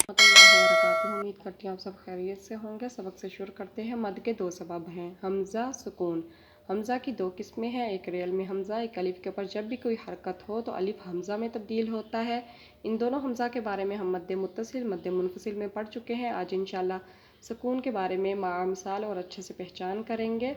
वबरकातुहू। उम्मीद करती हूँ आप सब खैरियत से होंगे। सबक से शुरू करते हैं। मद के दो सबब हैं, हमज़ा, सुकून। हमज़ा की दो किस्में हैं, एक रियल में हमज़ा, एक अलिफ के ऊपर जब भी कोई हरकत हो तो अलिफ हमज़ा में तब्दील होता है। इन दोनों हमज़ा के बारे में हम मद मुत्तसिल, मद मुनफसिल में पढ़ चुके हैं। आज इंशाल्लाह सुकून के बारे में मिसाल और अच्छे से पहचान करेंगे।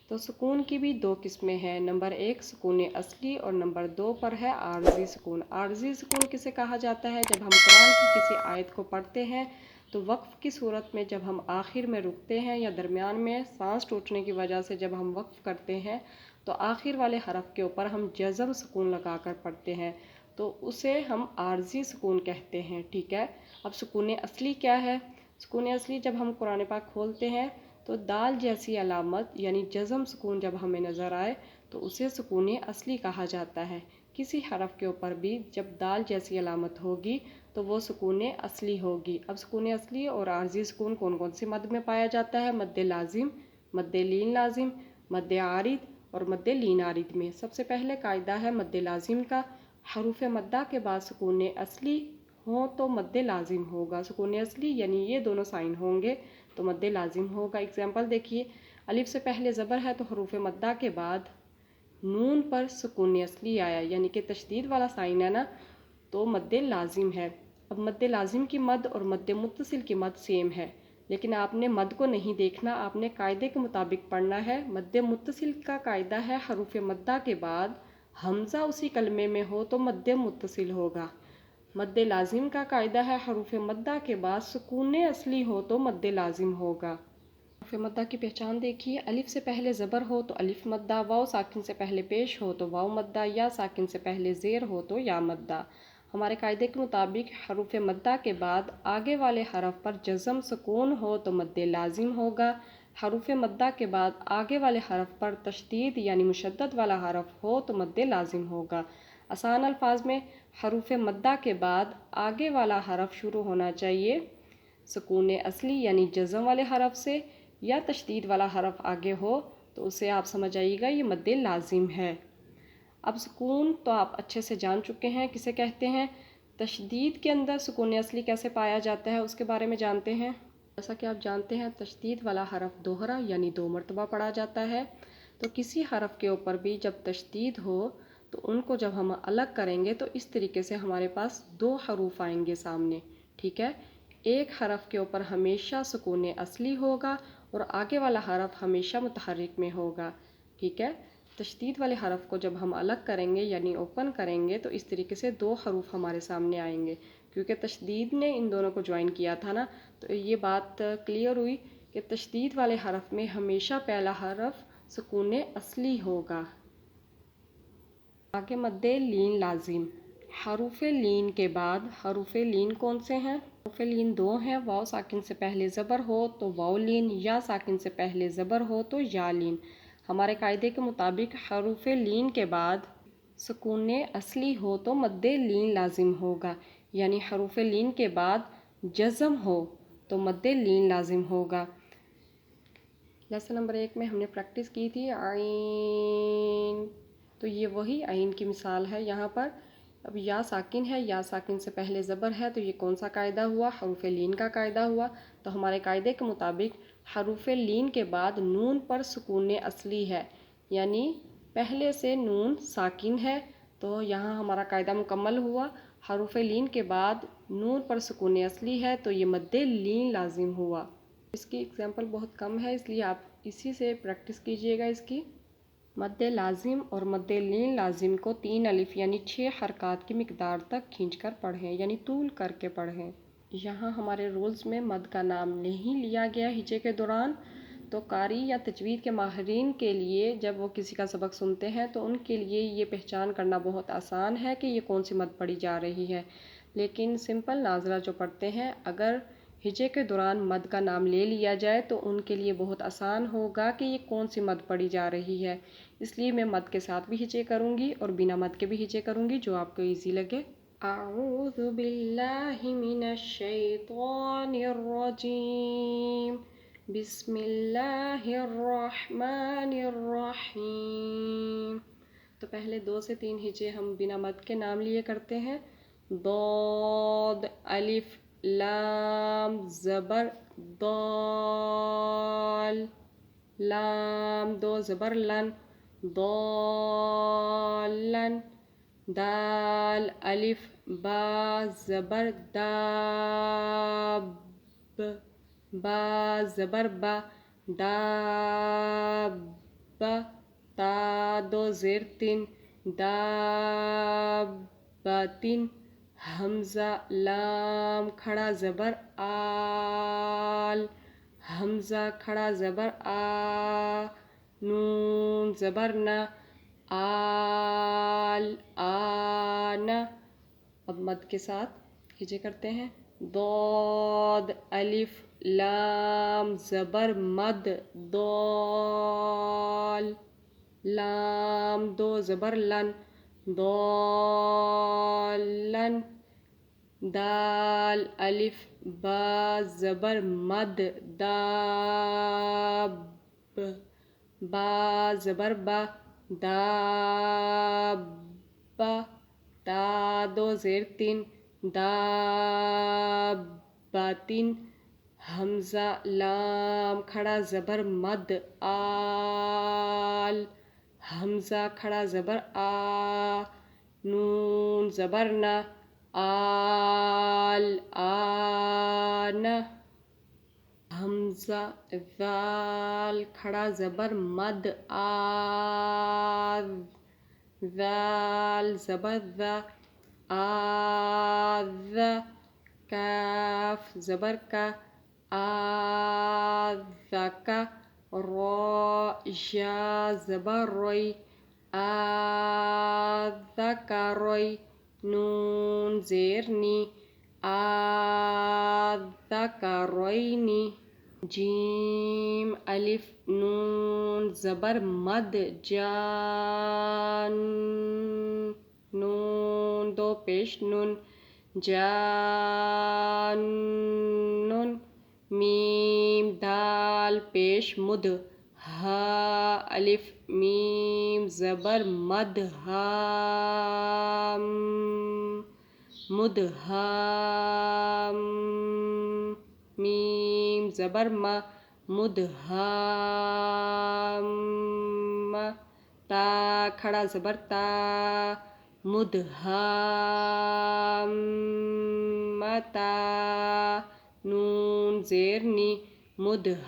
तो सुकून की भी दो किस्में हैं। नंबर एक सुकून असली और नंबर दो पर है आर्जी सुकून। आर्जी सुकून किसे कहा जाता है? जब हम कुरान की किसी आयत को पढ़ते हैं तो वक्फ़ की सूरत में जब हम आखिर में रुकते हैं या दरमियान में सांस टूटने की वजह से जब हम वक्फ़ करते हैं तो आखिर वाले हरफ के ऊपर हम जज़म सुकून लगा कर पढ़ते हैं, तो उसे हम आर्जी सुकून कहते हैं। ठीक है। अब सुकून असली क्या है? सुकून असली जब हम कुरान पाक खोलते हैं तो दाल जैसी अलामत यानी जज़म सुकून जब हमें नज़र आए तो उसे सुकून असली कहा जाता है। किसी हरफ के ऊपर भी जब दाल जैसी अलामत होगी तो वो सुकून असली होगी। अब सुकून असली और आर्जी सुकून कौन कौन से मद में पाया जाता है? मद लाजिम, मद लीन लाजिम, मद आरिद और मद लीन आरिद में। सबसे पहले कायदा है मद लाजिम का। हरूफ मद्दा के बाद सुकून असली हो तो मद लाजिम होगा। सुकून असली यानी ये दोनों साइन होंगे तो मद लाजिम होगा। एग्जाम्पल देखिए, अलिफ से पहले ज़बर है तो हरूफ मद्दा के बाद नून पर सुकून असली आया यानी कि तशदीद वाला साइन है ना, तो मद लाजिम है। अब मद लाजिम की मद और मद मुत्तसिल की मद सेम है, लेकिन आपने मद को नहीं देखना, आपने कायदे के मुताबिक पढ़ना है। मद मुत्तसिल का कायदा है हरूफ मद्दा के बाद हमज़ा उसी कलमे में हो तो मद मुत्तसिल होगा। मद लाजिम का कायदा है हरूफ मद्दा के बाद सुकून असली हो तो मद लाजिम होगा। हरूफ मद्दा की पहचान देखिए, अलिफ से पहले ज़बर हो तो अलिफ मद्दा, वाव साकिन से पहले पेश हो तो वाव मद्दा, या साकिन से पहले ज़ेर हो तो या मद्दा। हमारे कायदे के मुताबिक हरूफ मद्दा के बाद आगे वाले हरफ पर जज़म सुकून हो तो मद लाजिम होगा। हरूफ मद्दा के बाद आगे वाले हरफ पर तशदीद यानी मुशद्दद वाला हरफ हो तो मद लाजिम होगा। आसान अल्फाज में हरूफ मद्दा के बाद आगे वाला हरफ शुरू होना चाहिए सुकून असली यानी जज़म वाले हरफ से, या तशदीद वाला हरफ आगे हो तो उसे आप समझ आइएगा ये मद लाजिम है। अब सुकून तो आप अच्छे से जान चुके हैं किसे कहते हैं। तशदीद के अंदर सुकून असली कैसे पाया जाता है उसके बारे में जानते हैं। जैसा कि आप जानते हैं तशदीद वाला हरफ दोहरा यानी दो मरतबा पढ़ा जाता है, तो किसी हरफ के ऊपर भी जब तशदीद हो तो उनको जब हम अलग करेंगे तो इस तरीके से हमारे पास दो हरूफ आएंगे सामने। ठीक है। एक हरफ के ऊपर हमेशा सुकून असली होगा और आगे वाला हरफ हमेशा मुतहर्रिक में होगा। ठीक है। तशदीद वाले हरफ को जब हम अलग करेंगे यानी ओपन करेंगे तो इस तरीके से दो हरूफ हमारे सामने आएंगे, क्योंकि तशदीद ने इन दोनों को ज्वाइन किया था ना, तो ये बात क्लियर हुई कि तशदीद वाले हरफ में हमेशा पहला हरफ सुकून असली होगा। आगे मद लीन लाजिम। हरूफ लीन के बाद हरूफ लीन कौन से हैं? हरूफ लीन दो हैं, वाव साकिन से पहले ज़बर हो तो वाव लीन, या साकिन से पहले ज़बर हो तो या लीन। हमारे कायदे के मुताबिक हरूफ लीन के बाद सुकून असली हो तो मद लीन लाजिम होगा, यानी हरूफ लीन के बाद जज़म हो तो मद लीन लाजिम होगा। लेसन नंबर 1 में हमने प्रैक्टिस की थी आइन, तो ये वही आइन की मिसाल है यहाँ पर। अब या साकिन है, या साकिन से पहले ज़बर है, तो ये कौन सा कायदा हुआ? हरूफ लीन का कायदा हुआ। तो हमारे कायदे के मुताबिक हरूफ लीन के बाद नून पर सुकून असली है, यानी पहले से नून साकिन है, तो यहाँ हमारा कायदा मुकम्मल हुआ। हरूफ लीन के बाद नून पर सुकून असली है तो ये मद लीन लाजिम हुआ। इसकी एग्जाम्पल बहुत कम है, इसलिए आप इसी से प्रैक्टिस कीजिएगा इसकी। मद लाजिम और मद लीन लाजिम को 3 अलिफ यानी 6 हरकत की मिकदार तक खींचकर पढ़ें, यानी तूल करके पढ़ें। यहाँ हमारे रूल्स में मद का नाम नहीं लिया गया हिज्जे के दौरान, तो कारी या तजवीद के माहिरीन के लिए जब वो किसी का सबक सुनते हैं तो उनके लिए ये पहचान करना बहुत आसान है कि ये कौन सी मद पढ़ी जा रही है। लेकिन सिंपल नाज़रा जो पढ़ते हैं, अगर हिज्जे के दौरान मद का नाम ले लिया जाए तो उनके लिए बहुत आसान होगा कि ये कौन सी मद पढ़ी जा रही है। इसलिए मैं मद के साथ भी हिज्जे करूँगी और बिना मद के भी हिज्जे करूँगी, जो आपको ईजी लगे। अऊज़ु बिल्लाहि मिनश शैतानिर रजीम, बिस्मिल्लाहिर रहमानिर रहीम। तो पहले 2 से 3 हिज्जे हम बिना मद के नाम लिए करते हैं। दौद, अलिफ, لام زبر ضال لام دو زبر لن ضالن دال الف با زبر داب با زبر با داب تا دو زیر تین دابتن حمزہ لام کھڑا زبر آل حمزہ کھڑا زبر آ نون زبر نا آل آنا اب مد کے ساتھ ہجے کرتے ہیں ضاد الف لام زبر مد ضال لام دو زبر لن ضالن دال الف با زبر مد داب با زبر با داب تا دو زیر تین دابتن حمزہ لام کھڑا زبر مد آل حمزہ کھڑا زبر آ نون زبر نا آل آنا حمزہ ذال کھڑا زبر مد آذ ذال زبر ذا آذ کاف زبر کا آذکا را جا زبر روی آذکروی نون زیر نی آذکروینی جیم الف نون زبر مد جان نون دو پیش نون جان میم دال پیش مد ہا الف میم زبر مد ہام مدہام میم زبر ما مدہام تا کھڑا زبر تا مدہام تا نون زیر نی مدہامتانی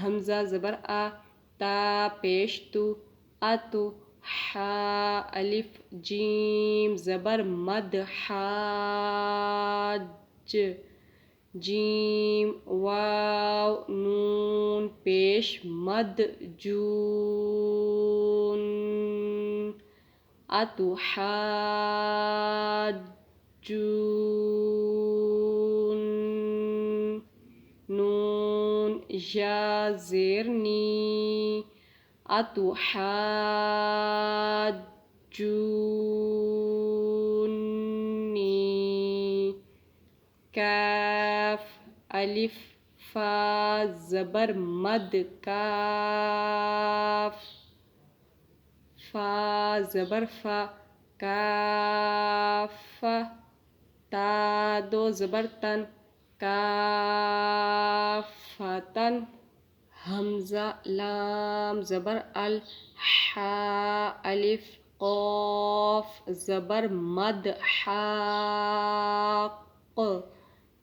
حمزہ زبر آ تا پیش تو اتو حا الف جیم زبر مد حاج جیم واو نون پیش مد جون اتو حاجون نون یا زیر نی اتو حاجونی کاف الف فا زبر مد کاف فا زبر فا کاف تا دو زبر تن کافتن حمزہ لام زبر ال حا الف قاف زبر مد حاق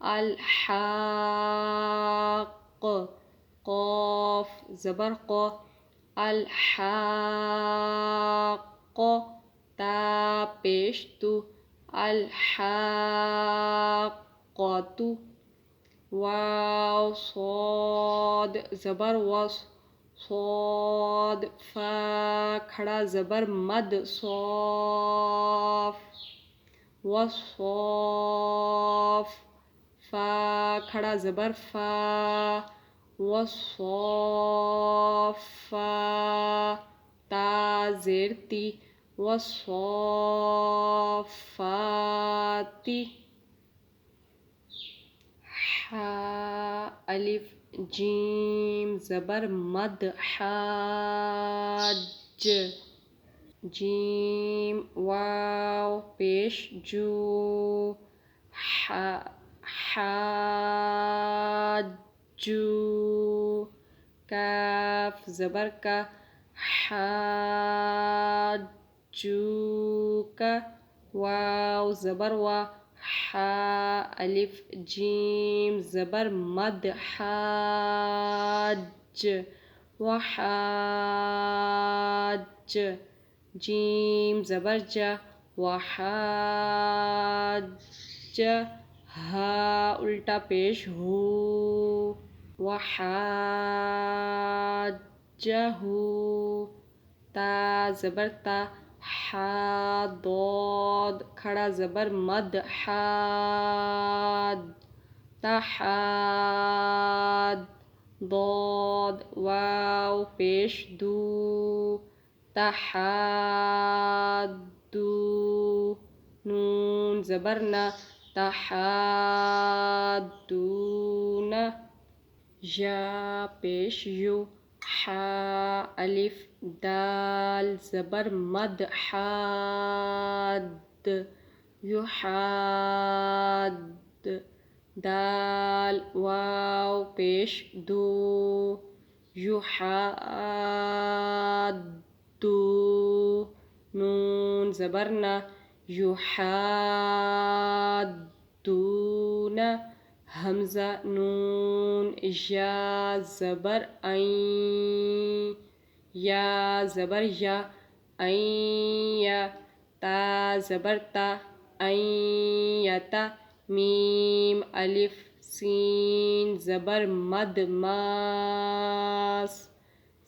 الحاق قاف زبر قا الحاق تا پیش تو الحاقۃ واو صاد زبر وص صاد فا کھڑا زبر مد صاف وصاف فا کھڑا زبر فا وصافا تا زیر تی وصافاتی حا الف جیم زبر مد حاج جیم واو پیش جو حاجو کاف زبر کا حاجو کا واو زبر وا الف جیم زبر مد حاج وحاج جیم زبر جا وحاج ہا الٹا پیش ہو وحاجہو تا زبر تا حا ضاد کھڑا زبر مد حاد تحاد ضاد واو پیش دو تحادو نون زبر نا تحادون یا پیش یو حا الف دال زبر مد حاد یحاد دال واو پیش دو یحادو نون زبر نا یحادون حمزہ نون یا زبر این یا زبر یا این یا تا زبر تا این یتا میم الف سین زبر مد ماس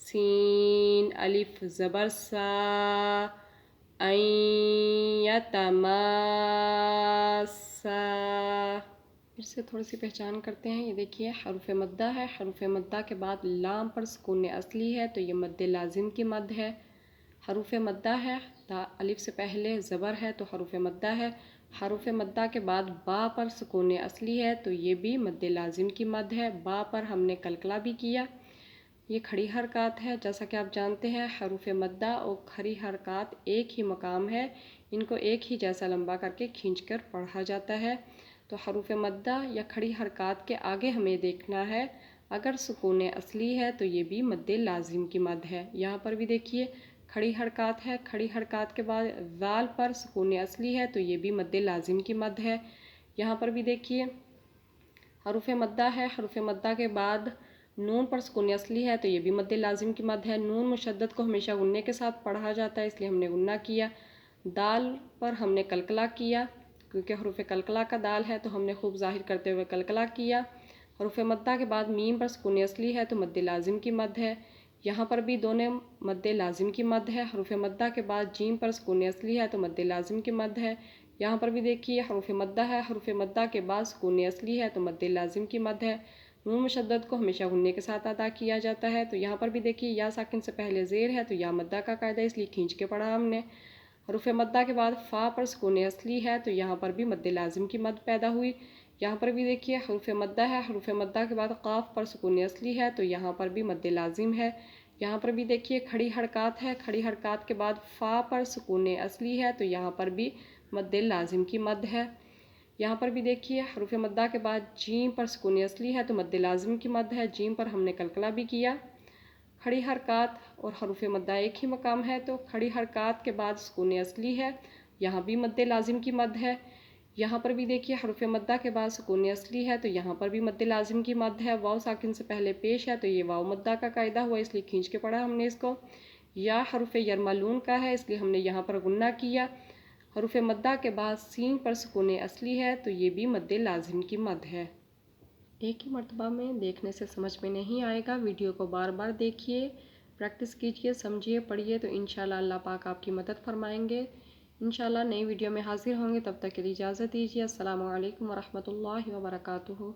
سین الف زبر سا این یتماسا پھر سے تھوڑی سی پہچان کرتے ہیں. یہ دیکھیے حروف مدہ ہے. حروف مدہ کے بعد لام پر سکون اصلی ہے تو یہ مد لازم کی مد ہے. حروف مدہ ہے الف سے پہلے زبر ہے تو حروف مدہ ہے. حروف مدہ کے بعد با پر سکون اصلی ہے تو یہ بھی مد لازم کی مد ہے. با پر ہم نے قلقلہ بھی کیا. یہ کھڑی حرکات ہے. جیسا کہ آپ جانتے ہیں حروف مدہ اور کھڑی حرکات ایک ہی مقام ہے. ان کو ایک ہی جیسا لمبا کر کے کھینچ کر پڑھا جاتا ہے. تو حروف مدہ یا کھڑی حرکات کے آگے ہمیں دیکھنا ہے اگر سکون اصلی ہے تو یہ بھی مد لازم کی مد ہے. یہاں پر بھی دیکھیے کھڑی حرکات ہے. کھڑی حرکات کے بعد ذال پر سکون اصلی ہے تو یہ بھی مد لازم کی مد ہے. یہاں پر بھی دیکھیے حروف مدہ ہے. حروف مدہ کے بعد نون پر سکون اصلی ہے تو یہ بھی مد لازم کی مد ہے. نون مشدد کو ہمیشہ غنّے کے ساتھ پڑھا جاتا ہے اس لیے ہم نے غنّہ کیا. دال پر ہم نے قلقلہ کیا کیونکہ حروف قلقلہ کا دال ہے تو ہم نے خوب ظاہر کرتے ہوئے قلقلہ کیا. حروف مدہ کے بعد میم پر سکون اصلی ہے تو مد لازم کی مد ہے. یہاں پر بھی دونوں مد لازم کی مد ہے. حروف مدہ کے بعد جیم پر سکون اصلی ہے تو مد لازم کی مد ہے. یہاں پر بھی دیکھیے حروف مدہ ہے. حروف مدہ کے بعد سکون اصلی ہے تو مد لازم کی مد ہے. نون مشدد کو ہمیشہ غنّے کے ساتھ ادا کیا جاتا ہے. تو یہاں پر بھی دیکھیے یا ساکن سے پہلے زیر ہے تو یا مدہ کا قاعدہ اس لیے کھینچ کے پڑھا ہم نے. حروف مدہ کے بعد فا پر سکون اصلی ہے تو یہاں پر بھی مد لازم کی مد پیدا ہوئی. یہاں پر بھی دیکھیے حروف مدہ ہے. حروف مدہ کے بعد قاف پر سکون اصلی ہے تو یہاں پر بھی مد لازم ہے. یہاں پر بھی دیکھیے کھڑی حرکات ہے. کھڑی حرکات کے بعد فا پر سکون اصلی ہے تو یہاں پر بھی مد لازم کی مد ہے. یہاں پر بھی دیکھیے حروف مدہ کے بعد جیم پر سکون اصلی ہے تو مد لازم کی مد ہے. جیم پر ہم نے قلقلہ بھی کیا. کھڑی حرکات اور حروف مدہ ایک ہی مقام ہے تو کھڑی حرکات کے بعد سکون اصلی ہے یہاں بھی مد لازم کی مد ہے. یہاں پر بھی دیکھیے حروف مدہ کے بعد سکون اصلی ہے تو یہاں پر بھی مد لازم کی مد ہے. واو ساکن سے پہلے پیش ہے تو یہ واو مدہ کا قاعدہ ہوا اس لیے کھینچ کے پڑھا ہم نے اس کو. یا حروف یرملون کا ہے اس لیے ہم نے یہاں پر غنّہ کیا. حروف مدہ کے بعد سین پر سکون اصلی ہے تو یہ بھی مد لازم کی مد ہے. ایک ہی مرتبہ میں دیکھنے سے سمجھ میں نہیں آئے گا. ویڈیو کو بار بار دیکھیے, پریکٹس کیجئے, سمجھیے, پڑھیے تو انشاءاللہ اللہ پاک آپ کی مدد فرمائیں گے. انشاءاللہ نئی ویڈیو میں حاضر ہوں گے. تب تک کے لیے اجازت دیجیے. السلام علیکم ورحمۃ اللہ وبرکاتہ.